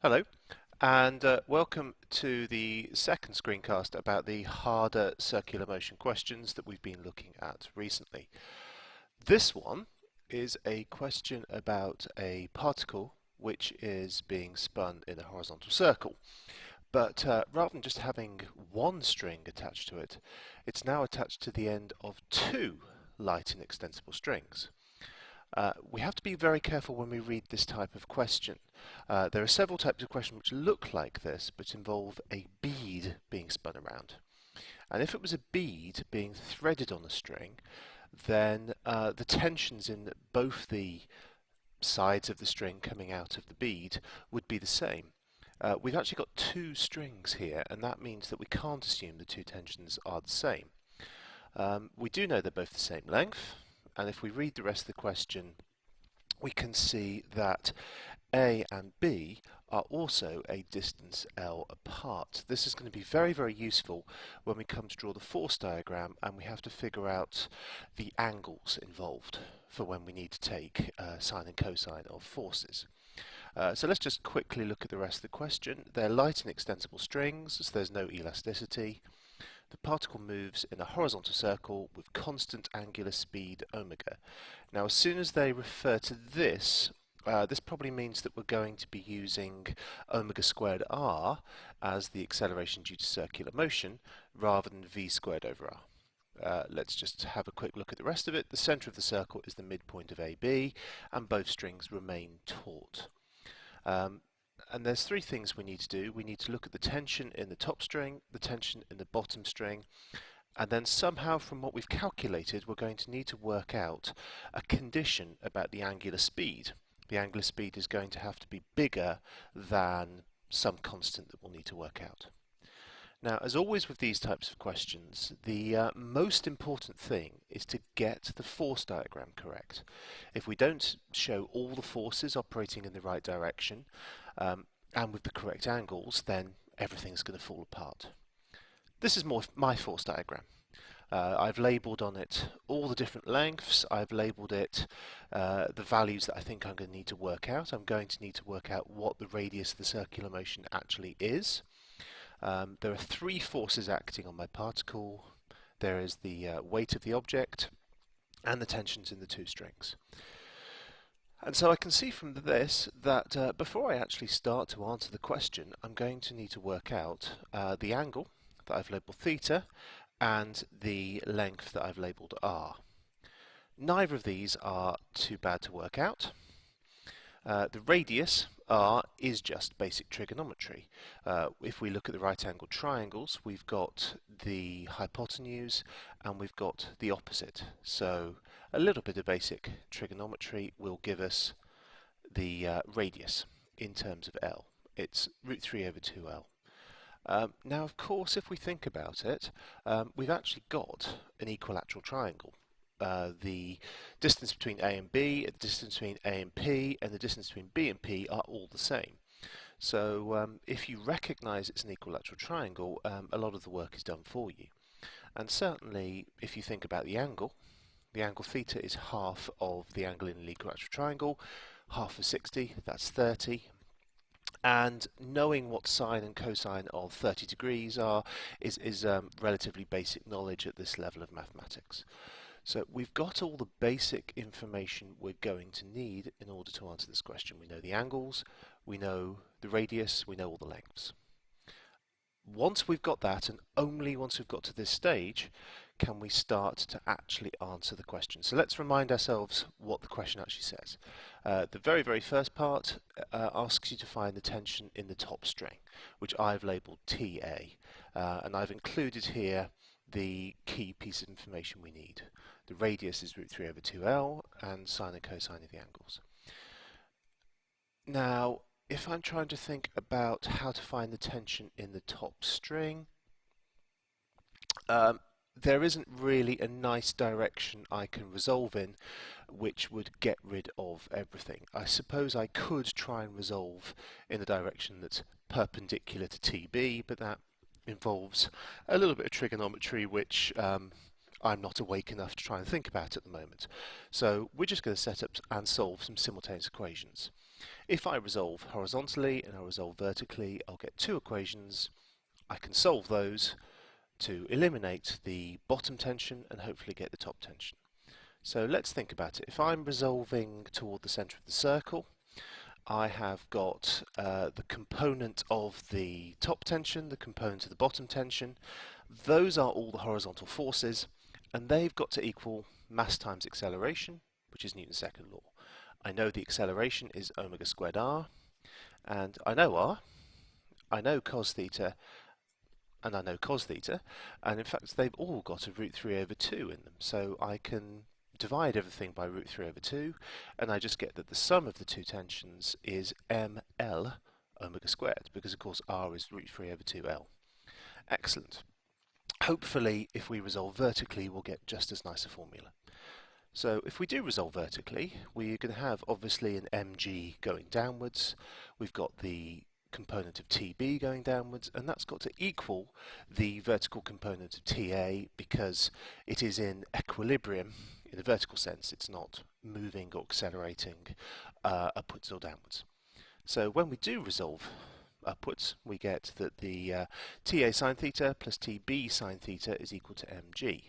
Hello, and welcome to the second screencast about the harder circular motion questions that we've been looking at recently. This one is a question about a particle which is being spun in a horizontal circle. But rather than just having one string attached to it, it's now attached to the end of two light and extensible strings. We have to be very careful when we read this type of question. There are several types of questions which look like this but involve a bead being spun around. And if it was a bead being threaded on a string, then the tensions in both the sides of the string coming out of the bead would be the same. We've actually got two strings here, and that means that we can't assume the two tensions are the same. We do know they're both the same length, and if we read the rest of the question, we can see that A and B are also a distance L apart. This is going to be very, very useful when we come to draw the force diagram and we have to figure out the angles involved for when we need to take sine and cosine of forces. So let's just quickly look at the rest of the question. They're light and extensible strings, so there's no elasticity. The particle moves in a horizontal circle with constant angular speed omega. Now, as soon as they refer to this, this probably means that we're going to be using omega squared r as the acceleration due to circular motion rather than v squared over r. Let's just have a quick look at the rest of it. The centre of the circle is the midpoint of AB, and both strings remain taut. And there's three things we need to do. We need to look at the tension in the top string, the tension in the bottom string, and then somehow from what we've calculated we're going to need to work out a condition about the angular speed. The angular speed is going to have to be bigger than some constant that we'll need to work out. Now, as always with these types of questions, the most important thing is to get the force diagram correct. If we don't show all the forces operating in the right direction and with the correct angles, then everything's going to fall apart. This is my force diagram. I've labelled on it all the different lengths. I've labelled it the values that I think I'm going to need to work out. I'm going to need to work out what the radius of the circular motion actually is. There are three forces acting on my particle. There is the weight of the object and the tensions in the two strings. And so I can see from this that before I actually start to answer the question, I'm going to need to work out the angle that I've labelled theta and the length that I've labelled r. Neither of these are too bad to work out. The radius, r, is just basic trigonometry. If we look at the right-angled triangles, we've got the hypotenuse and we've got the opposite. So a little bit of basic trigonometry will give us the radius in terms of L. It's root 3 over 2L. Now, of course, if we think about it, we've actually got an equilateral triangle. The distance between A and B, the distance between A and P, and the distance between B and P are all the same. So if you recognise it's an equilateral triangle, a lot of the work is done for you. And certainly, if you think about the angle theta is half of the angle in an equilateral triangle. Half of 60, that's 30. And knowing what sine and cosine of 30 degrees are is relatively basic knowledge at this level of mathematics. So we've got all the basic information we're going to need in order to answer this question. We know the angles, we know the radius, we know all the lengths. Once we've got that, and only once we've got to this stage, can we start to actually answer the question. So let's remind ourselves what the question actually says. The very, very first part asks you to find the tension in the top string, which I've labelled TA. And I've included here the key piece of information we need. The radius is root 3 over 2L, and sine and cosine of the angles. Now, if I'm trying to think about how to find the tension in the top string, there isn't really a nice direction I can resolve in which would get rid of everything. I suppose I could try and resolve in the direction that's perpendicular to TB, but that involves a little bit of trigonometry which I'm not awake enough to try and think about at the moment. So we're just going to set up and solve some simultaneous equations. If I resolve horizontally and I resolve vertically, I'll get two equations. I can solve those to eliminate the bottom tension and hopefully get the top tension. So let's think about it. If I'm resolving toward the centre of the circle, I have got the component of the top tension, the component of the bottom tension. Those are all the horizontal forces, and they've got to equal mass times acceleration, which is Newton's second law. I know the acceleration is omega squared r, and I know r, I know cos theta, and I know cos theta, and in fact they've all got a root 3 over 2 in them, so I can divide everything by root 3 over 2, and I just get that the sum of the two tensions is ml omega squared, because of course r is root 3 over 2l. Excellent. Hopefully if we resolve vertically we'll get just as nice a formula. So if we do resolve vertically, we're going to have obviously an mg going downwards. We've got the component of TB going downwards, and that's got to equal the vertical component of TA because it is in equilibrium in a vertical sense. It's not moving or accelerating upwards or downwards. So when we do resolve upwards, we get that the TA sine theta plus TB sine theta is equal to mg.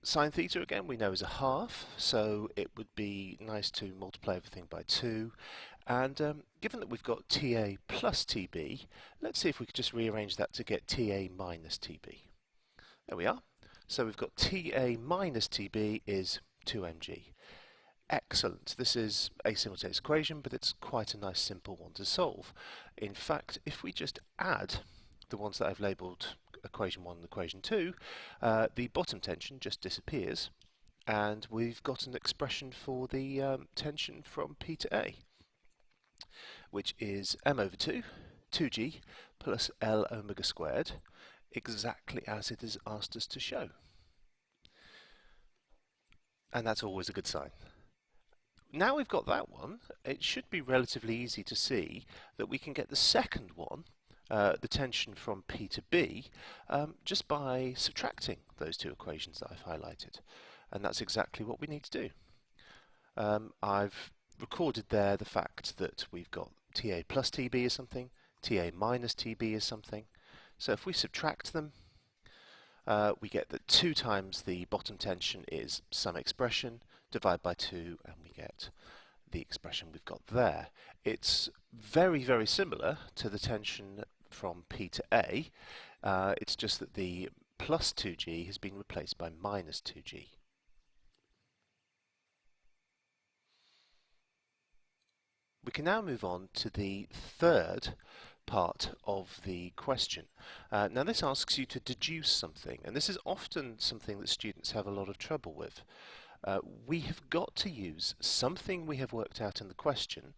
Sine theta again we know is a half, so it would be nice to multiply everything by 2. And given that we've got TA plus TB, let's see if we could just rearrange that to get TA minus TB. There we are. So we've got TA minus TB is 2mg. Excellent. This is a simultaneous equation, but it's quite a nice simple one to solve. In fact, if we just add the ones that I've labelled equation 1 and equation 2, the bottom tension just disappears, and we've got an expression for the tension from P to A, which is m over 2, 2g, plus L omega squared, exactly as it has asked us to show. And that's always a good sign. Now we've got that one, it should be relatively easy to see that we can get the second one, the tension from P to B, just by subtracting those two equations that I've highlighted. And that's exactly what we need to do. I've recorded there the fact that we've got TA plus TB is something, TA minus TB is something. So if we subtract them, we get that 2 times the bottom tension is some expression, divide by 2, and we get the expression we've got there. It's very, very similar to the tension from P to A. It's just that the plus 2g has been replaced by minus 2g. We can now move on to the third part of the question. Now this asks you to deduce something, and this is often something that students have a lot of trouble with. We have got to use something we have worked out in the question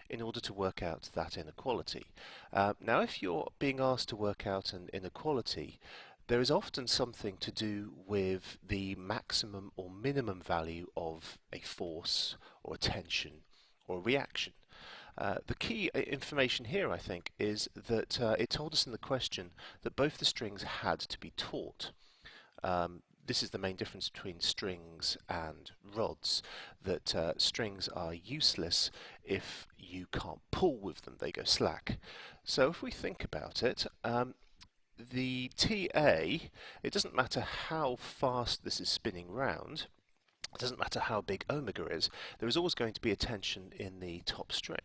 in order to work out that inequality. Now if you're being asked to work out an inequality, there is often something to do with the maximum or minimum value of a force or a tension or a reaction. The key information here, I think, is that it told us in the question that both the strings had to be taut. This is the main difference between strings and rods, that strings are useless if you can't pull with them, they go slack. So if we think about it, the TA, it doesn't matter how fast this is spinning round, it doesn't matter how big omega is, there is always going to be a tension in the top string.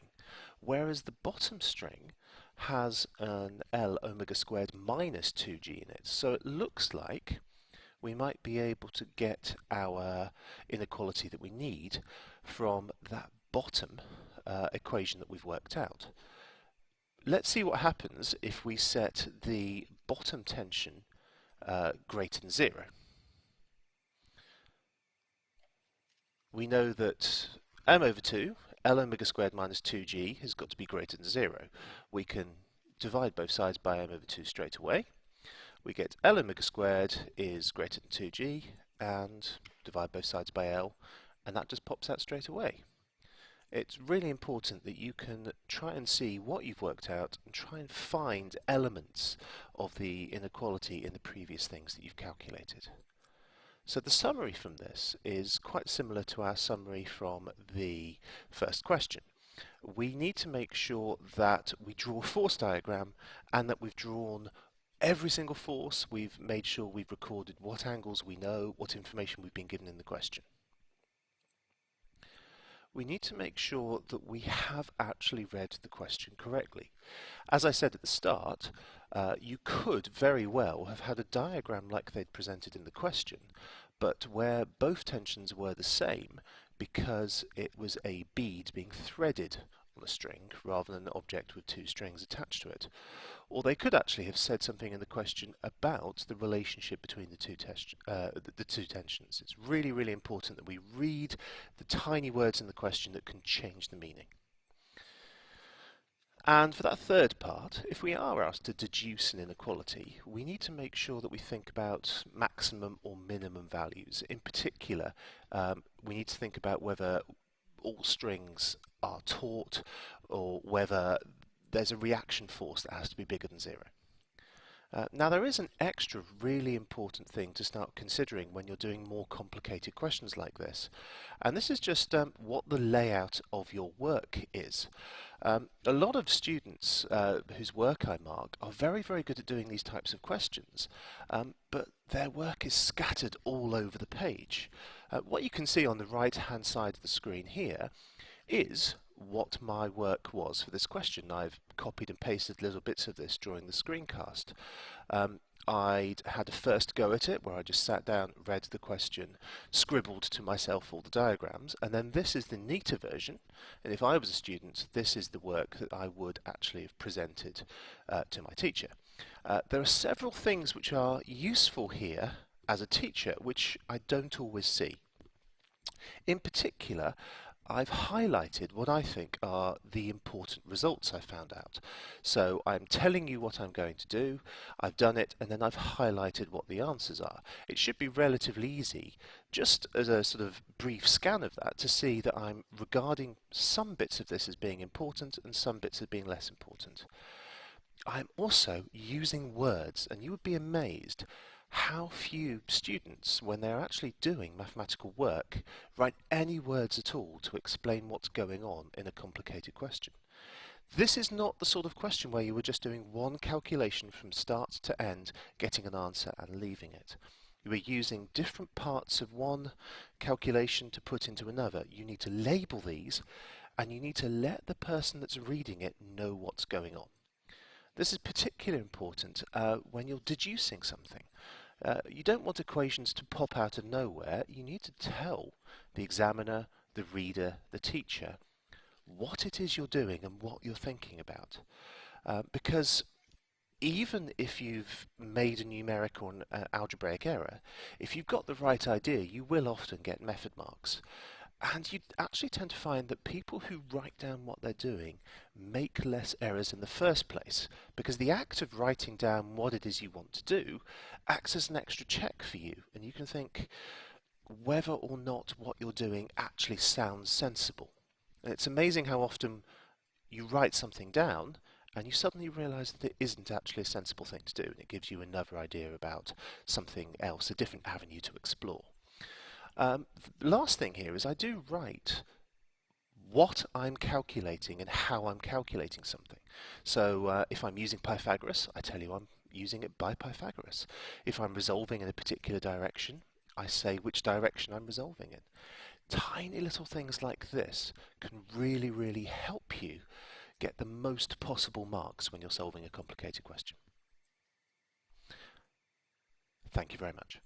Whereas the bottom string has an L omega squared minus 2g in it. So it looks like we might be able to get our inequality that we need from that bottom equation that we've worked out. Let's see what happens if we set the bottom tension greater than 0. We know that m over 2, L omega squared minus 2g has got to be greater than 0. We can divide both sides by m over 2 straight away. We get L omega squared is greater than 2g, and divide both sides by L, and that just pops out straight away. It's really important that you can try and see what you've worked out and try and find elements of the inequality in the previous things that you've calculated. So the summary from this is quite similar to our summary from the first question. We need to make sure that we draw a force diagram and that we've drawn every single force. We've made sure we've recorded what angles we know, what information we've been given in the question. We need to make sure that we have actually read the question correctly. As I said at the start, you could very well have had a diagram like they'd presented in the question, but where both tensions were the same because it was a bead being threaded on a string rather than an object with two strings attached to it. Or they could actually have said something in the question about the relationship between the two tensions. It's really, really important that we read the tiny words in the question that can change the meaning. And for that third part, if we are asked to deduce an inequality, we need to make sure that we think about maximum or minimum values. In particular, we need to think about whether all strings are taut or whether there's a reaction force that has to be bigger than zero. Now there is an extra really important thing to start considering when you're doing more complicated questions like this, and this is just what the layout of your work is. A lot of students whose work I mark are very, very good at doing these types of questions, but their work is scattered all over the page. What you can see on the right hand side of the screen here is what my work was for this question. I've copied and pasted little bits of this during the screencast. I'd had a first go at it where I just sat down, read the question, scribbled to myself all the diagrams, and then this is the neater version, and if I was a student, this is the work that I would actually have presented to my teacher. There are several things which are useful here as a teacher which I don't always see. In particular, I've highlighted what I think are the important results I found out. So I'm telling you what I'm going to do, I've done it, and then I've highlighted what the answers are. It should be relatively easy, just as a sort of brief scan of that, to see that I'm regarding some bits of this as being important and some bits as being less important. I'm also using words, and you would be amazed how few students, when they're actually doing mathematical work, write any words at all to explain what's going on in a complicated question. This is not the sort of question where you were just doing one calculation from start to end, getting an answer and leaving it. You are using different parts of one calculation to put into another. You need to label these, and you need to let the person that's reading it know what's going on. This is particularly important when you're deducing something. You don't want equations to pop out of nowhere. You need to tell the examiner, the reader, the teacher what it is you're doing and what you're thinking about. Because even if you've made a numeric or an algebraic error, if you've got the right idea, you will often get method marks. And you actually tend to find that people who write down what they're doing make less errors in the first place, because the act of writing down what it is you want to do acts as an extra check for you, and you can think whether or not what you're doing actually sounds sensible. And it's amazing how often you write something down and you suddenly realise that it isn't actually a sensible thing to do, and it gives you another idea about something else, a different avenue to explore. Last thing here is I do write what I'm calculating and how I'm calculating something. So if I'm using Pythagoras, I tell you I'm using it by Pythagoras. If I'm resolving in a particular direction, I say which direction I'm resolving in. Tiny little things like this can really, really help you get the most possible marks when you're solving a complicated question. Thank you very much.